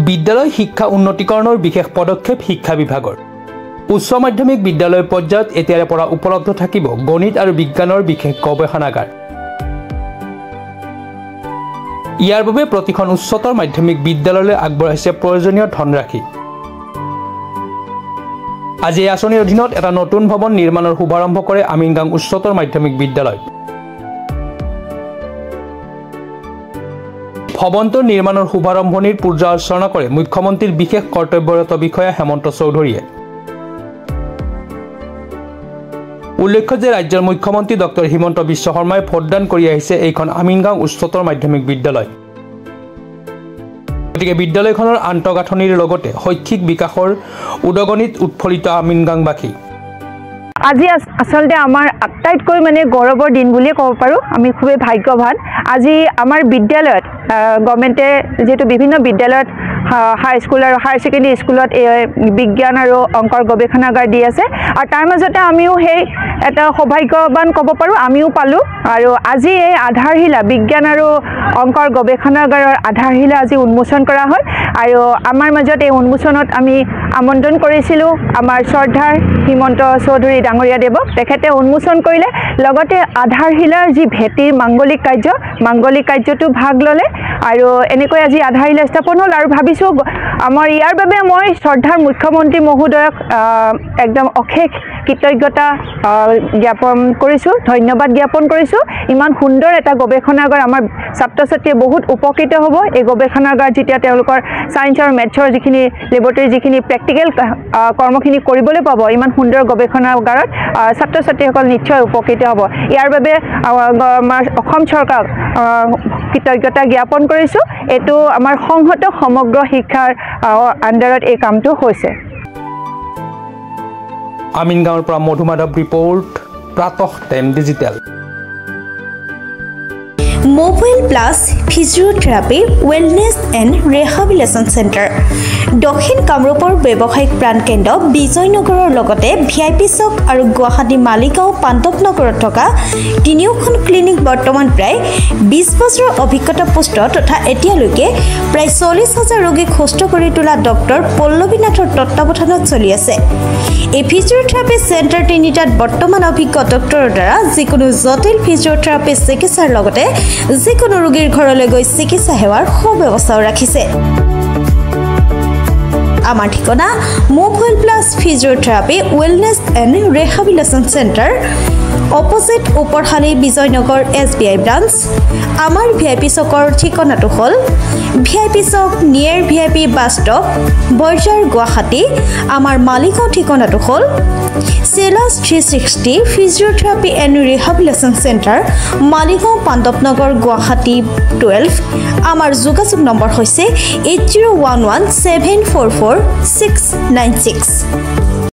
বিদ্যালয় শিক্ষা উন্নতিকৰণৰ বিশেষ পদক্ষেপ শিক্ষা বিভাগৰ উচ্চ মাধ্যমিক বিদ্যালয় পৰ্যায়ত এতিয়াৰে পৰা উপলব্ধ থাকিব গণিত আৰু বিজ্ঞানৰ বিশেষ গৱেষণাগাৰ ইয়াৰ বাবে প্ৰতিখন উচ্চতৰ মাধ্যমিক বিদ্যালয়লৈ আগবঢ়াইছে প্ৰয়োজনীয় ধনৰাশি আজি এই আঁচনিৰ অধীনত এটা নতুন ভৱন নিৰ্মাণৰ শুভাৰম্ভ কৰে আমিনগাঁও উচ্চতৰ মাধ্যমিক বিদ্যালয় ভৱনটোৰ নিৰ্মাণৰ শুভাৰম্ভণিৰ পূজা অৰ্চনা কৰে মুখ্যমন্ত্ৰীৰ বিশেষ কৰ্তব্যৰত বিষয়া হেমন্ত চৌধুৰীয়ে উল্লেখ্য যে ৰাজ্যৰ মুখ্যমন্ত্ৰী ডক্টৰ হিমন্ত বিশ্ব শৰ্মাই ভোটদান কৰি আহিছে এইখন আমিনগাঁও উচ্চতৰ মাধ্যমিক বিদ্যালয় গতিকে বিদ্যালয়খনৰ আন্তঃগাঁথনিৰ লগতে শৈক্ষিক বিকাশৰ উদগনিত উৎফলিত আমিনগাঁওবাসী আজি আসলতে আমাৰ আটাইতকৈ মানে গৌৰৱৰ দিন বুলি ক'ব পাৰো আমি খুবেই ভাগ্যৱান আজি আমাৰ বিদ্যালয়ত গভৰ্ণমেণ্টে যেটো বিভিন্ন বিদ্যালয়ত হাই স্কুল আৰু হায়াৰ সেকেন্ডাৰী স্কুলত বিজ্ঞান আৰু অংকৰ গৱেষণাগাৰ দি আছে আৰু তাৰ মাজতে আমিও সেই এটা সৌভাগ্যৱান ক'ব পাৰো আমিও পালো আৰু আজি এই আধাৰশিলা বিজ্ঞান আৰু অংকৰ গৱেষণাগাৰৰ আধাৰশিলা আজি উন্মোচন কৰা হয় আৰু আমাৰ মাজত এই উন্মোচনত আমি আমন্ত্ৰণ কৰিছিলো আমাৰ শ্ৰদ্ধাৰ হিমন্ত চৌধুৰী ডাঙৰীয়া দেৱক তেখেতে উন্মোচন কৰিলে লগতে আধাৰশিলাৰ যি ভেটিৰ মাংগলিক কাৰ্যটো ভাগ ললে আৰু এনেকৈ আজি আধাৰশিলা স্থাপন হ'ল আৰু ভাবিছো আমাৰ ইয়াৰ বাবে মই শ্ৰদ্ধাৰ মুখ্যমন্ত্ৰী মহোদয়ক একদম অশেষ কৃতজ্ঞতা জ্ঞাপন কৰিছো ধন্যবাদ জ্ঞাপন কৰিছো ইমান সুন্দৰ এটা গৱেষণাগাৰ আমাৰ ছাত্ৰ-ছাত্ৰীয়ে বহুত উপকৃত হ'ব এই গৱেষণাগাৰ যেতিয়া তেওঁলোকৰ সায়েন্স আৰু মেথছৰ যিখিনি লেবৰেটৰী যিখিনি প্ৰেক্টিকেল কৰ্মখিনি কৰিবলৈ পাব ইমান সুন্দৰ গৱেষণাগাৰত ছাত্ৰ-ছাত্ৰীসকল নিশ্চয় উপকৃত হ'ব ইয়াৰ বাবে আমাৰ অসম চৰকাৰক কৃতজ্ঞতা জ্ঞাপন কৰিছো এটো আমাৰ সংহত সমগ্ৰ শিক্ষাৰ আণ্ডাৰত এই কামটো হৈছে আমিনগাঁৱৰ পৰা মধুমাধৱ ৰিপৰ্ট প্ৰাতঃ time digital mobile plus physiotherapy wellness and rehabilitation centre দক্ষিণ কামৰূপৰ ব্যৱসায়িক প্ৰাণকেন্দ্ৰ বিজয়নগৰৰ লগতে ভিআইপি চক আৰু গুৱাহাটী মালিগাঁও পাণ্ডৱনগৰত থকা তিনিওখন ক্লিনিক বৰ্তমান প্ৰায় 20 বছৰৰ অভিজ্ঞতা পুষ্ট তথা এতিয়ালৈকে প্ৰায় 40,000 ৰোগীক সুস্থ কৰি তোলা ডক্টৰ পল্লৱীনাথৰ তত্ত্বাৱধানত চলি আছে এই ফিজিওথেৰাপি চেণ্টাৰ তিনিটাত বৰ্তমান অভিজ্ঞ ডক্টৰৰ দ্বাৰা যিকোনো জটিল ফিজিওথেৰাপি চিকিৎসাৰ লগতে যিকোনো ৰোগীৰ ঘৰলৈ গৈ চিকিৎসা সেৱাৰ সুব্যৱস্থাও ৰাখিছে আমাৰ ঠিকনা mobile plus physiotherapy wellness and rehabilitation centre opposite Uparhali Bijoynagar SBI branch আমাৰ ভিআইপি চকৰ ঠিকনাটো হ'ল ভিআইপি চক near VIP bus stop Borjhar Guwahati আমাৰ মালিগাঁও ঠিকনাটো হ'ল চেলাছ 360 physiotherapy and rehabilitation centre Maligaon Pandavnagar Guwahati 12 আমাৰ যোগাযোগ নম্বৰ হৈছে 8011744696